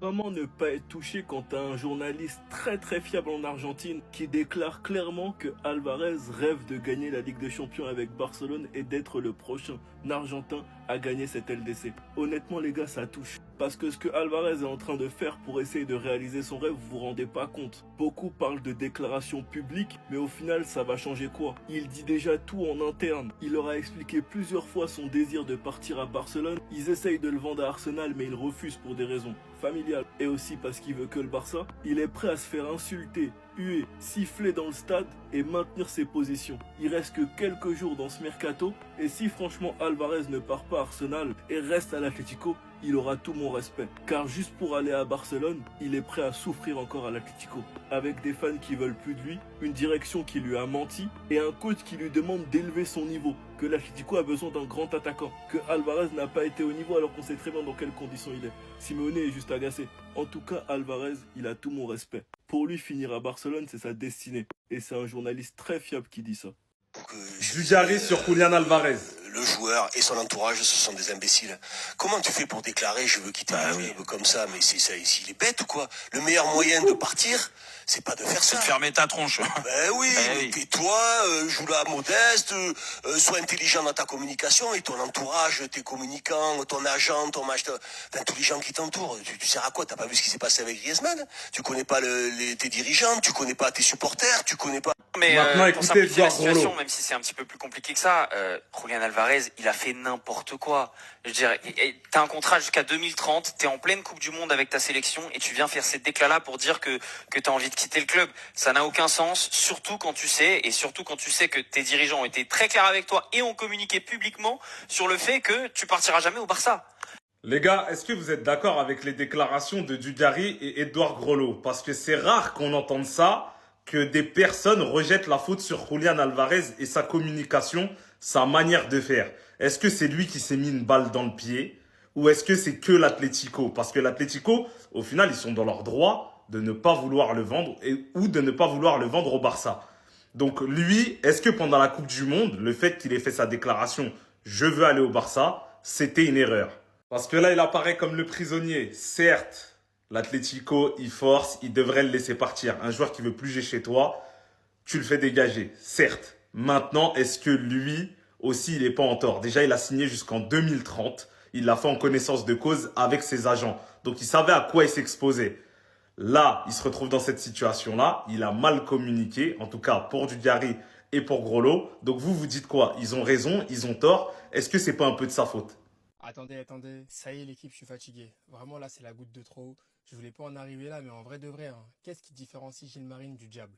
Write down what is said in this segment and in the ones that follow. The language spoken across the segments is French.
Comment ne pas être touché quand t'as un journaliste très fiable en Argentine qui déclare clairement que Alvarez rêve de gagner la Ligue des Champions avec Barcelone et d'être le prochain Argentin à gagner cette LDC. Honnêtement les gars, ça touche. Parce que ce que Alvarez est en train de faire pour essayer de réaliser son rêve, vous vous rendez pas compte. Beaucoup parlent de déclarations publiques, mais au final ça va changer quoi? Il dit déjà tout en interne. Il leur a expliqué plusieurs fois son désir de partir à Barcelone. Ils essayent de le vendre à Arsenal mais il refuse pour des raisons familiales et aussi parce qu'il veut que le Barça. Il est prêt à se faire insulter, huer, siffler dans le stade et maintenir ses positions. Il reste que quelques jours dans ce mercato et si franchement Alvarez ne part pas à Arsenal et reste à l'Atlético, il aura tout mon respect. Car juste pour aller à Barcelone, il est prêt à souffrir encore à l'Atlético. Avec des fans qui veulent plus de lui, une direction qui lui a menti et un coach qui lui demande d'élever son niveau. Que l'Atlético a besoin d'un grand attaquant. Que Alvarez n'a pas été au niveau alors qu'on sait très bien dans quelles conditions il est. Simeone est juste agacé. En tout cas, Alvarez, il a tout mon respect. Pour lui, finir à Barcelone, c'est sa destinée. Et c'est un journaliste très fiable qui dit ça. Dugarry sur Julián Alvarez. Le joueur et son entourage, ce sont des imbéciles. Comment tu fais pour déclarer je veux quitter le club comme ça? Mais c'est ça, il est bête ou quoi? Le meilleur moyen de partir, c'est pas de faire ça. C'est de fermer ta tronche. Ben oui, mais tais-toi, joue la modeste, sois intelligent dans ta communication et ton entourage, tes communicants, ton agent, ton machin, enfin tous les gens qui t'entourent. Tu sers à quoi? T'as pas vu ce qui s'est passé avec Griezmann? Tu connais pas tes dirigeants, tu connais pas tes supporters, tu connais pas. Mais Maintenant, pour écoutez, simplifier la Edouard situation, Grollo. même si c'est un petit peu plus compliqué que ça, Julián Alvarez, il a fait n'importe quoi. Je veux dire, t'as un contrat jusqu'à 2030, t'es en pleine Coupe du Monde avec ta sélection et tu viens faire ces déclats-là pour dire que t'as envie de quitter le club. Ça n'a aucun sens, surtout quand tu sais que tes dirigeants ont été très clairs avec toi et ont communiqué publiquement sur le fait que tu partiras jamais au Barça. Les gars, est-ce que vous êtes d'accord avec les déclarations de Dugarry et Edouard Grollo? Parce que c'est rare qu'on entende ça, que des personnes rejettent la faute sur Julián Alvarez et sa communication, sa manière de faire. Est-ce que c'est lui qui s'est mis une balle dans le pied ou est-ce que c'est que l'Atlético? Parce que l'Atlético, au final, ils sont dans leur droit de ne pas vouloir le vendre ou de ne pas vouloir le vendre au Barça. Donc lui, est-ce que pendant la Coupe du Monde, le fait qu'il ait fait sa déclaration « Je veux aller au Barça », c'était une erreur? Parce que là, il apparaît comme le prisonnier. Certes, l'Atlético, il force, il devrait le laisser partir. Un joueur qui veut plus jouer chez toi, tu le fais dégager. Certes. Maintenant, est-ce que lui aussi, il n'est pas en tort? Déjà, il a signé jusqu'en 2030. Il l'a fait en connaissance de cause avec ses agents. Donc, il savait à quoi il s'exposait. Là, il se retrouve dans cette situation-là. Il a mal communiqué, en tout cas pour Dugarry et pour Grollo. Donc, vous dites quoi? Ils ont raison, ils ont tort. Est-ce que c'est pas un peu de sa faute? Attendez, ça y est l'équipe, je suis fatigué. Vraiment là, c'est la goutte de trop. Je voulais pas en arriver là, mais en vrai de vrai, hein, qu'est-ce qui différencie Gilmarin du diable?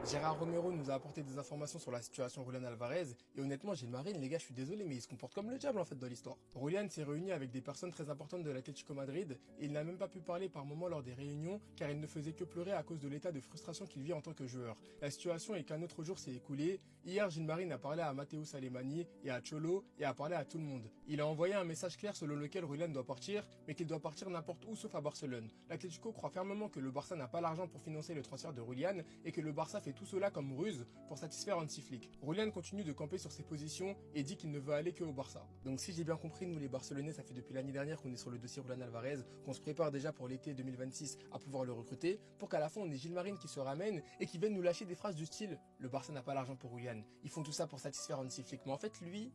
Gérard Romero nous a apporté des informations sur la situation Julián Alvarez et honnêtement Gilmarin, les gars, je suis désolé mais il se comporte comme le diable en fait dans l'histoire. Julián s'est réuni avec des personnes très importantes de l'Atlético Madrid et il n'a même pas pu parler par moments lors des réunions car il ne faisait que pleurer à cause de l'état de frustration qu'il vit en tant que joueur. La situation est qu'un autre jour s'est écoulé. Hier, Gilmarin a parlé à Matteo Alemany et à Cholo et a parlé à tout le monde. Il a envoyé un message clair selon lequel Julián doit partir mais qu'il doit partir n'importe où sauf à Barcelone. L'Atlético croit fermement que le Barça n'a pas l'argent pour financer le transfert de Julián et que le Barça fait tout cela comme ruse pour satisfaire Hansi Flick. Julián continue de camper sur ses positions et dit qu'il ne veut aller que au Barça. Donc si j'ai bien compris, nous les Barcelonais, ça fait depuis l'année dernière qu'on est sur le dossier Julián Alvarez, qu'on se prépare déjà pour l'été 2026 à pouvoir le recruter, pour qu'à la fin on ait Gilmarin qui se ramène et qui vienne nous lâcher des phrases du style « Le Barça n'a pas l'argent pour Julián, ils font tout ça pour satisfaire Hansi Flick ». Mais en fait lui...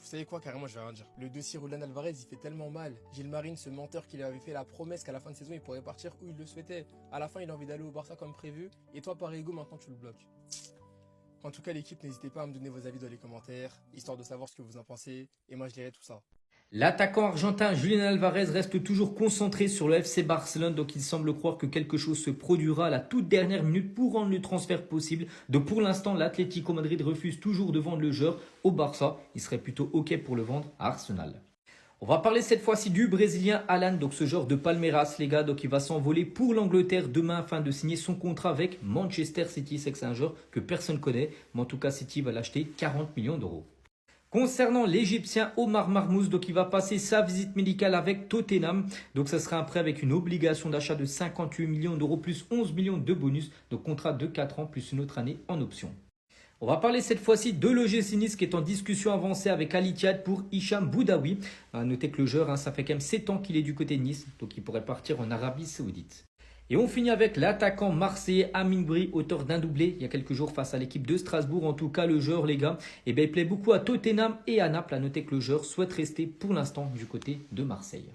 Vous savez quoi, carrément, je vais rien dire. Le dossier Julián Alvarez, il fait tellement mal. Gilmarin, ce menteur qui lui avait fait la promesse qu'à la fin de saison, il pourrait partir où il le souhaitait. À la fin, il a envie d'aller au Barça comme prévu. Et toi, par ego, maintenant, tu le bloques. En tout cas, l'équipe, n'hésitez pas à me donner vos avis dans les commentaires, histoire de savoir ce que vous en pensez. Et moi, je lirai tout ça. L'attaquant argentin Julián Alvarez reste toujours concentré sur le FC Barcelone, donc il semble croire que quelque chose se produira à la toute dernière minute pour rendre le transfert possible. Donc pour l'instant, l'Atlético Madrid refuse toujours de vendre le joueur au Barça. Il serait plutôt OK pour le vendre à Arsenal. On va parler cette fois-ci du Brésilien Alan, donc ce joueur de Palmeiras, les gars. Donc il va s'envoler pour l'Angleterre demain afin de signer son contrat avec Manchester City. C'est que c'est un joueur que personne ne connaît, mais en tout cas City va l'acheter 40 millions d'euros. Concernant l'Égyptien Omar Marmouz, donc il va passer sa visite médicale avec Tottenham. Donc ça sera un prêt avec une obligation d'achat de 58 millions d'euros plus 11 millions de bonus. Donc contrat de 4 ans plus une autre année en option. On va parler cette fois-ci de l'OGC Nice qui est en discussion avancée avec Al Ittihad pour Hicham Boudaoui. À noter que le joueur, ça fait quand même 7 ans qu'il est du côté de Nice, donc il pourrait partir en Arabie Saoudite. Et on finit avec l'attaquant marseillais Amine Bri, auteur d'un doublé il y a quelques jours face à l'équipe de Strasbourg. En tout cas, le joueur, les gars, il plaît beaucoup à Tottenham et à Naples. À noter que le joueur souhaite rester pour l'instant du côté de Marseille.